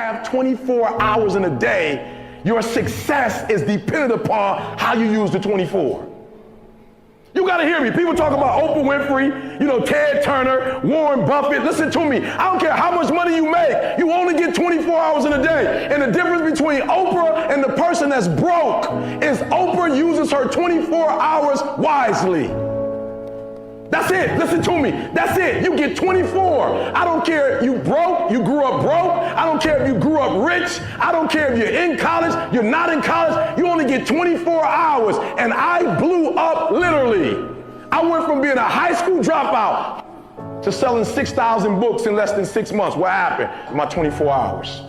have 24 hours in a day, your success is dependent upon how you use the 24. You gotta hear me. People talk about Oprah Winfrey, Ted Turner, Warren Buffett. Listen to me. I don't care how much money you make. You only get 24 hours in a day. And the difference between Oprah and the person that's broke is Oprah uses her 24 hours wisely. That's it. Listen to me. That's it. You get 24. I don't care if you broke, you grew up broke. I don't care if you grew up rich. I don't care if you're in college, you're not in college. You only get 24 hours. And I blew up literally. I went from being a high school dropout to selling 6,000 books in less than 6 months. What happened in my 24 hours?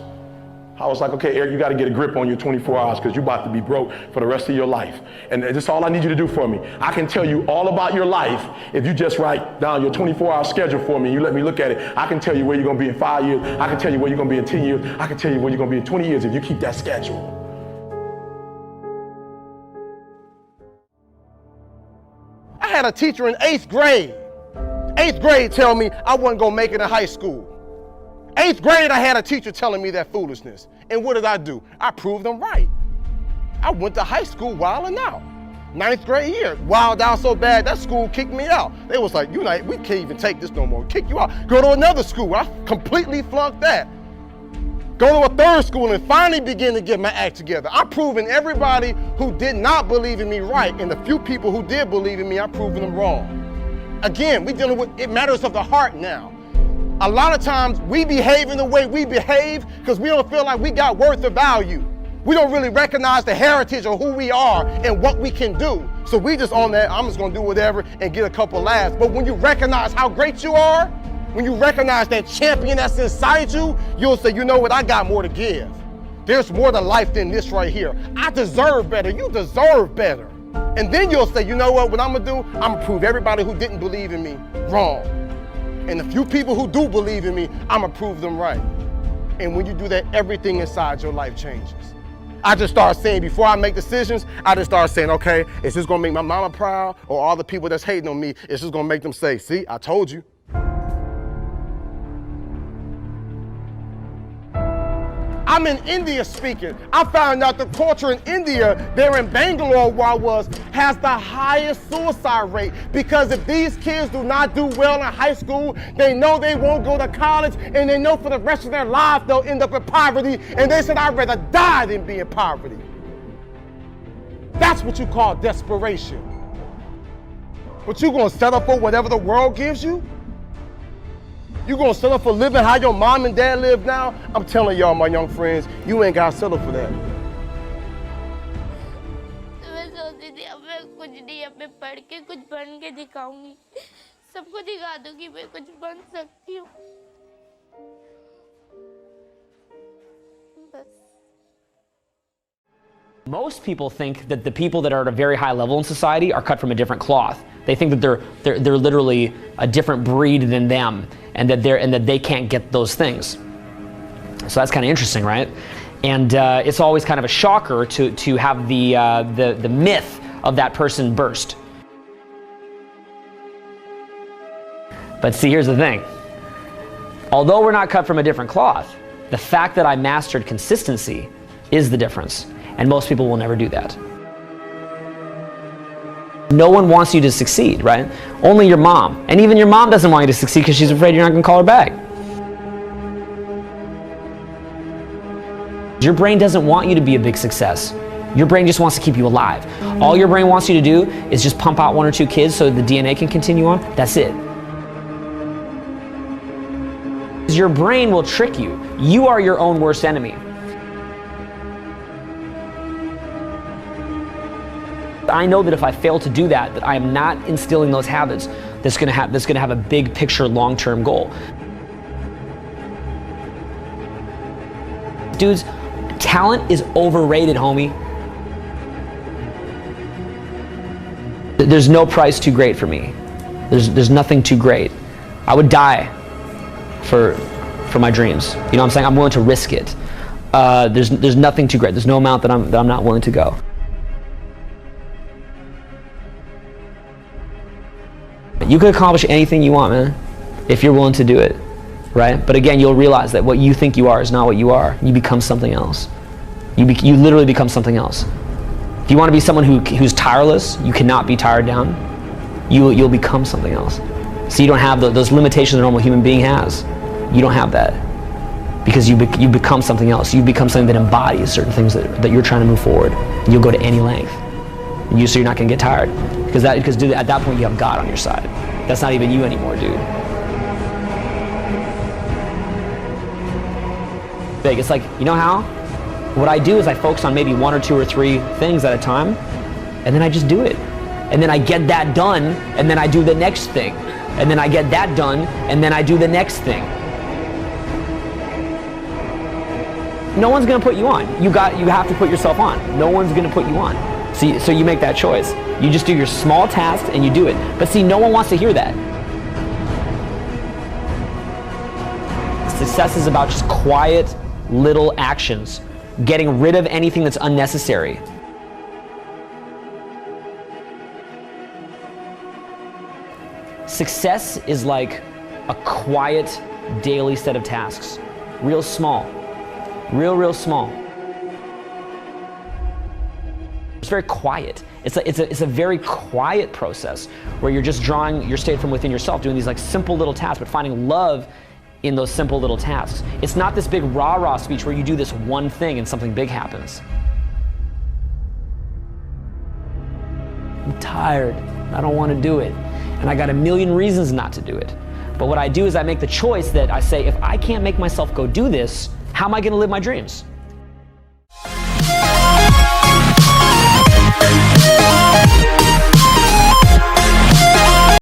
I was like, okay, Eric, you got to get a grip on your 24 hours because you're about to be broke for the rest of your life. And that's all I need you to do for me. I can tell you all about your life if you just write down your 24-hour schedule for me and you let me look at it. I can tell you where you're going to be in 5 years. I can tell you where you're going to be in 10 years. I can tell you where you're going to be in 20 years if you keep that schedule. I had a teacher in 8th grade. 8th grade tell me I wasn't going to make it in high school. 8th grade, I had a teacher telling me that foolishness. And what did I do? I proved them right. I went to high school wilding out. 9th grade year, wild out so bad, that school kicked me out. They was like, we can't even take this no more. Kick you out. Go to another school. I completely flunked that. Go to a 3rd school and finally begin to get my act together. I'm proving everybody who did not believe in me right, and the few people who did believe in me, I'm proving them wrong. Again, we dealing with, it matters of the heart now. A lot of times we behave in the way we behave because we don't feel like we got worth or value. We don't really recognize the heritage of who we are and what we can do. So we just on that, I'm just gonna do whatever and get a couple laughs. But when you recognize how great you are, when you recognize that champion that's inside you, you'll say, you know what, I got more to give. There's more to life than this right here. I deserve better, you deserve better. And then you'll say, you know what I'm gonna do? I'm gonna prove everybody who didn't believe in me wrong. And the few people who do believe in me, I'm gonna prove them right. And when you do that, everything inside your life changes. I just start saying, before I make decisions, I just start saying, okay, is this gonna make my mama proud? Or all the people that's hating on me, is this gonna make them say, see, I told you. I'm in India speaking. I found out the culture in India, there in Bangalore where I was, has the highest suicide rate. Because if these kids do not do well in high school, they know they won't go to college, and they know for the rest of their lives they'll end up in poverty, and they said, I'd rather die than be in poverty. That's what you call desperation. But you gonna settle for whatever the world gives you? You gonna settle for living how your mom and dad live now? I'm telling y'all, my young friends, you ain't gotta settle for that. मैं सोचती थी अब मैं कुछ नहीं, अब मैं पढ़ के कुछ बन के दिखाऊंगी, सबको दिखा दूंगी मैं कुछ बन सकती हूँ। बस। Most people think that the people that are at a very high level in society are cut from a different cloth. They think that they're literally a different breed than them, and that they can't get those things. So that's kind of interesting, right? And it's always kind of a shocker to have the myth of that person burst. But see, here's the thing. Although we're not cut from a different cloth, the fact that I mastered consistency is the difference. And most people will never do that. No one wants you to succeed, right? Only your mom. And even your mom doesn't want you to succeed because she's afraid you're not going to call her back. Your brain doesn't want you to be a big success. Your brain just wants to keep you alive. All your brain wants you to do is just pump out 1 or 2 kids so the DNA can continue on. That's it. Your brain will trick you. You are your own worst enemy. I know that if I fail to do that, that I am not instilling those habits that's going to have a big picture, long-term goal. Dudes, talent is overrated, homie. There's no price too great for me. There's nothing too great. I would die for my dreams. You know what I'm saying? I'm willing to risk it. There's nothing too great. There's no amount that I'm not willing to go. You can accomplish anything you want, man, if you're willing to do it. right? But again, you'll realize that what you think you are is not what you are. You become something else. You literally become something else. If you want to be someone who's tireless, you cannot be tired down. You'll become something else. So you don't have those limitations a normal human being has. You don't have that. Because you become something else. You become something that embodies certain things that you're trying to move forward. And you'll go to any length. So you're not going to get tired. Because dude, at that point you have God on your side. That's not even you anymore, dude. Big. It's like, you know how? What I do is I focus on maybe 1 or 2 or 3 things at a time, and then I just do it. And then I get that done, and then I do the next thing. And then I get that done, and then I do the next thing. No one's gonna put you on. You have to put yourself on. No one's gonna put you on. So you make that choice. You just do your small tasks and you do it. But see, no one wants to hear that. Success is about just quiet, little actions. Getting rid of anything that's unnecessary. Success is like a quiet daily set of tasks. Real small. Real small. It's very quiet. It's a very quiet process where you're just drawing your state from within yourself, doing these like simple little tasks, but finding love in those simple little tasks. It's not this big rah-rah speech where you do this one thing and something big happens. I'm tired. I don't want to do it. And I got a million reasons not to do it. But what I do is I make the choice that I say, if I can't make myself go do this, how am I going to live my dreams?